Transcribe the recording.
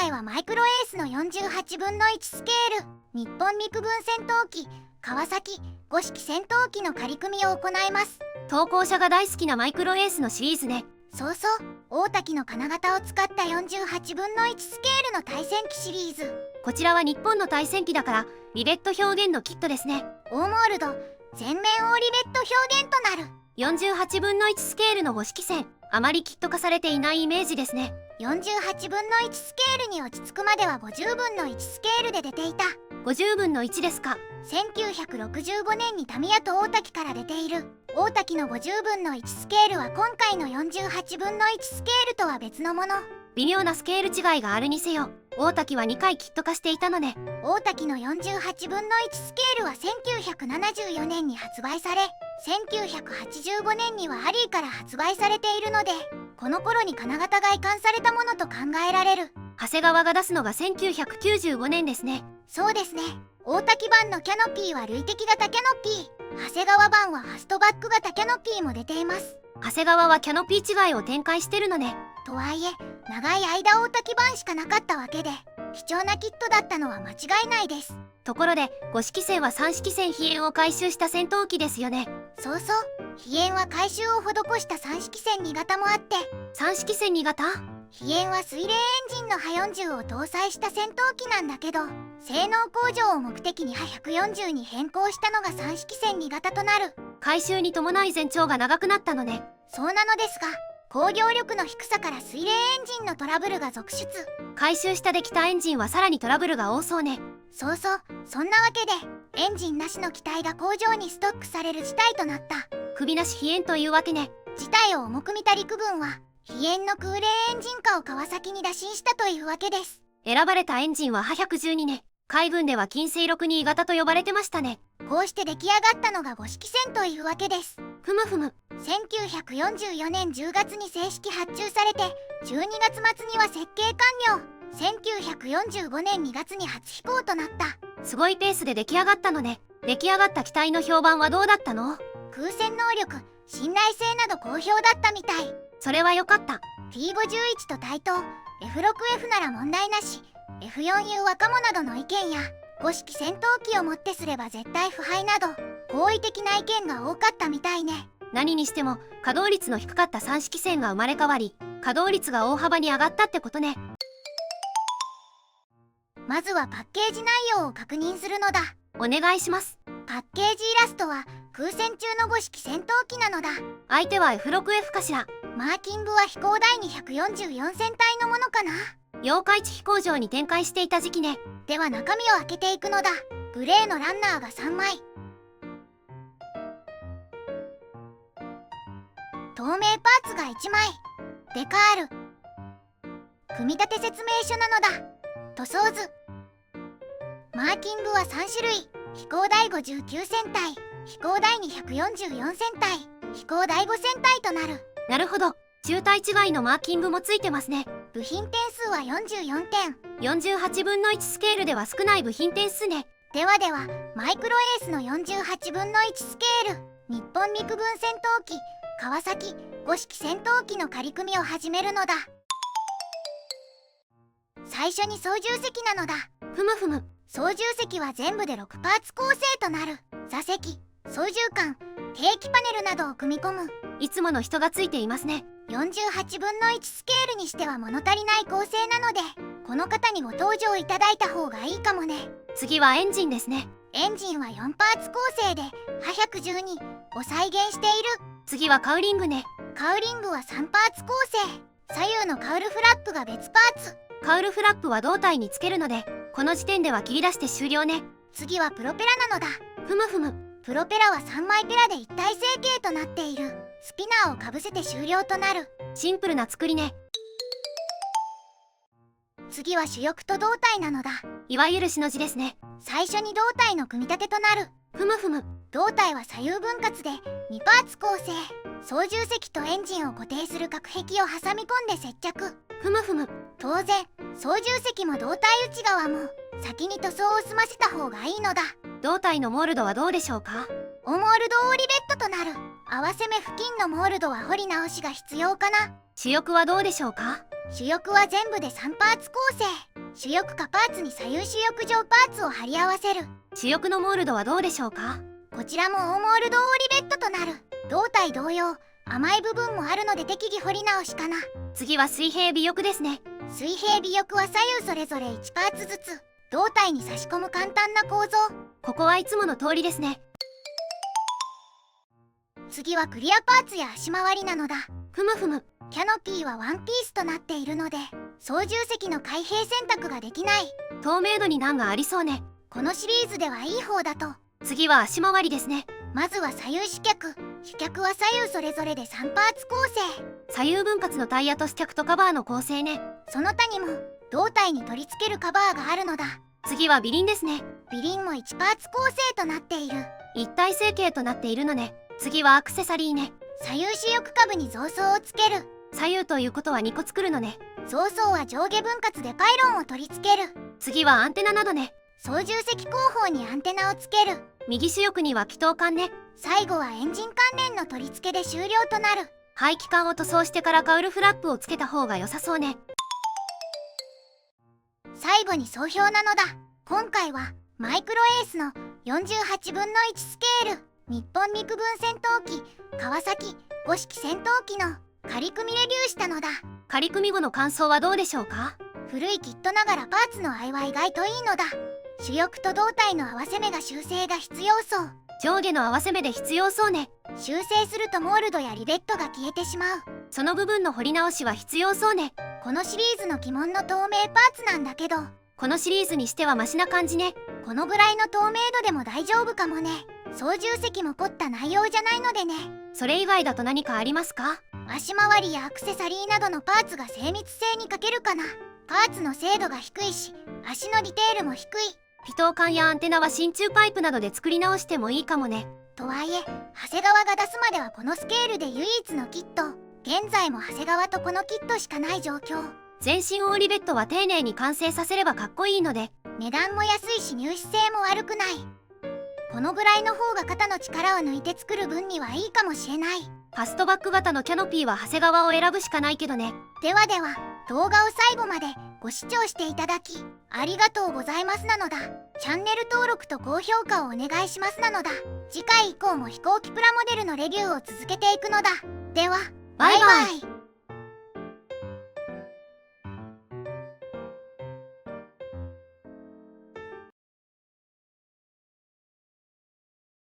回はマイクロエースの48分の1スケール日本陸軍戦闘機川崎5式戦闘機の仮組みを行います。投稿者が大好きなマイクロエースのシリーズね。そうそう、大滝の金型を使った48分の1スケールの対戦機シリーズ。こちらは日本の対戦機だからリベット表現のキットですね。オーモールド全面オーリベット表現となる。48分の1スケールの5式戦、あまりキット化されていないイメージですね。48分の1スケールに落ち着くまでは50分の1スケールで出ていた。50分の1ですか。1965年にタミヤと大滝から出ている。大滝の50分の1スケールは今回の48分の1スケールとは別のもの。微妙なスケール違いがあるにせよ、大滝は2回キット化していたのね。大滝の48分の1スケールは1974年に発売され、1985年にはハリーから発売されているので、この頃に金型が移管されたものと考えられる。長谷川が出すのが1995年ですね。そうですね。大滝版のキャノピーは累積型キャノピー、長谷川版はファストバック型キャノピーも出ています。長谷川はキャノピー違いを展開してるのね。とはいえ長い間大滝版しかなかったわけで、貴重なキットだったのは間違いないです。ところで5式戦は3式戦飛燕を回収した戦闘機ですよね。そうそう、飛燕は改修を施した3式戦2型もあって、3式戦2型？飛燕は水冷エンジンのハ40を搭載した戦闘機なんだけど、性能向上を目的にハ140に変更したのが3式戦2型となる。改修に伴い全長が長くなったのね。そうなのですが、工業力の低さから水冷エンジンのトラブルが続出。改修したできたエンジンはさらにトラブルが多そうね。そうそう、そんなわけでエンジンなしの機体が工場にストックされる事態となった。首なし飛燕というわけね。事態を重く見た陸軍は飛燕の空冷エンジン化を川崎に打診したというわけです。選ばれたエンジンはハ112ね。海軍では近世62型と呼ばれてましたね。こうして出来上がったのが5式戦というわけです。ふむふむ。1944年10月に正式発注されて、12月末には設計完了。1945年2月に初飛行となった。すごいペースで出来上がったのね。出来上がった機体の評判はどうだったの？空戦能力、信頼性など好評だったみたい。それは良かった。 T51 と対等、 F6F なら問題なし、 F4U 若者などの意見や5式戦闘機をもってすれば絶対腐敗など好意的な意見が多かったみたいね。何にしても稼働率の低かった3式戦が生まれ変わり、稼働率が大幅に上がったってことね。まずはパッケージ内容を確認するのだ。お願いします。パッケージイラストは空戦中の5式戦闘機なのだ。相手は F6F かしら。マーキングは飛行第244戦隊のものかな。八日市飛行場に展開していた時期ね。では中身を開けていくのだ。グレーのランナーが3枚、透明パーツが1枚、デカール、組み立て説明書なのだ。塗装図、マーキングは3種類。飛行第59戦隊、飛行第244戦隊、飛行第5戦隊となる。なるほど、中隊違いのマーキングもついてますね。部品点数は44点。48分の1スケールでは少ない部品点数ね。ではマイクロエースの48分の1スケール日本陸軍戦闘機川崎5式戦闘機の仮組みを始めるのだ。最初に操縦席なのだ。ふむふむ。操縦席は全部で6パーツ構成となる。座席、操縦桿、計器パネルなどを組み込む。いつもの人がついていますね。48分の1スケールにしては物足りない構成なので、この方にご登場いただいた方がいいかもね。次はエンジンですね。エンジンは4パーツ構成でハ112を再現している。次はカウリングね。カウリングは3パーツ構成。左右のカウルフラップが別パーツ。カウルフラップは胴体につけるので、この時点では切り出して終了ね。次はプロペラなのだ。ふむふむ。プロペラは3枚ペラで一体成形となっている。スピナーをかぶせて終了となる。シンプルな作りね。次は主翼と胴体なのだ。いわゆるしの字ですね。最初に胴体の組み立てとなる。ふむふむ。胴体は左右分割で2パーツ構成。操縦席とエンジンを固定する隔壁を挟み込んで接着。ふむふむ。当然操縦席も胴体内側も先に塗装を済ませた方がいいのだ。胴体のモールドはどうでしょうか？オモールドオーリベットとなる。合わせ目付近のモールドは彫り直しが必要かな。主翼はどうでしょうか？主翼は全部で3パーツ構成。主翼下パーツに左右主翼上パーツを貼り合わせる。主翼のモールドはどうでしょうか？こちらもオーモールドオーリベットとなる。胴体同様甘い部分もあるので適宜彫り直しかな。次は水平尾翼ですね。水平尾翼は左右それぞれ1パーツずつ胴体に差し込む簡単な構造。ここはいつもの通りですね。次はクリアパーツや足回りなのだ。ふむふむ。キャノピーはワンピースとなっているので操縦席の開閉選択ができない。透明度に難がありそうね。このシリーズではいい方だと。次は足回りですね。まずは左右主脚。主脚は左右それぞれで3パーツ構成。左右分割のタイヤとスキャクとカバーの構成ね。その他にも胴体に取り付けるカバーがあるのだ。次は尾輪ですね。尾輪も1パーツ構成となっている。一体成形となっているのね。次はアクセサリーね。左右主翼下部に増装をつける。左右ということは2個作るのね。増装は上下分割でパイロンを取り付ける。次はアンテナなどね。操縦席後方にアンテナをつける。右主翼には気筒管ね。最後はエンジン関連の取り付けで終了となる。排気管を塗装してからカウルフラップをつけた方が良さそうね。最後に総評なのだ。今回はマイクロエースの48分の1スケール日本陸軍戦闘機川崎5式戦闘機の仮組みレビューしたのだ。仮組み後の感想はどうでしょうか？古いキットながらパーツの合いは意外といいのだ。主翼と胴体の合わせ目が修正が必要そう。上下の合わせ目で必要そうね。修正するとモールドやリベットが消えてしまう。その部分の彫り直しは必要そうね。このシリーズの鬼門の透明パーツなんだけどこのシリーズにしてはマシな感じね。このぐらいの透明度でも大丈夫かもね。操縦席も凝った内容じゃないのでね。それ以外だと何かありますか？足回りやアクセサリーなどのパーツが精密性に欠けるかな。パーツの精度が低いし足のディテールも低い。気筒管やアンテナは真鍮パイプなどで作り直してもいいかもね。とはいえ長谷川が出すまではこのスケールで唯一のキット。現在も長谷川とこのキットしかない状況。全身オーリベットは丁寧に完成させればかっこいいので値段も安いし入手性も悪くない。このぐらいの方が肩の力を抜いて作る分にはいいかもしれない。ファストバック型のキャノピーは長谷川を選ぶしかないけどね。ではでは動画を最後までご視聴していただきありがとうございますなのだ。チャンネル登録と高評価をお願いしますなのだ。次回以降も飛行機プラモデルのレビューを続けていくのだ。ではバイバイ。イ。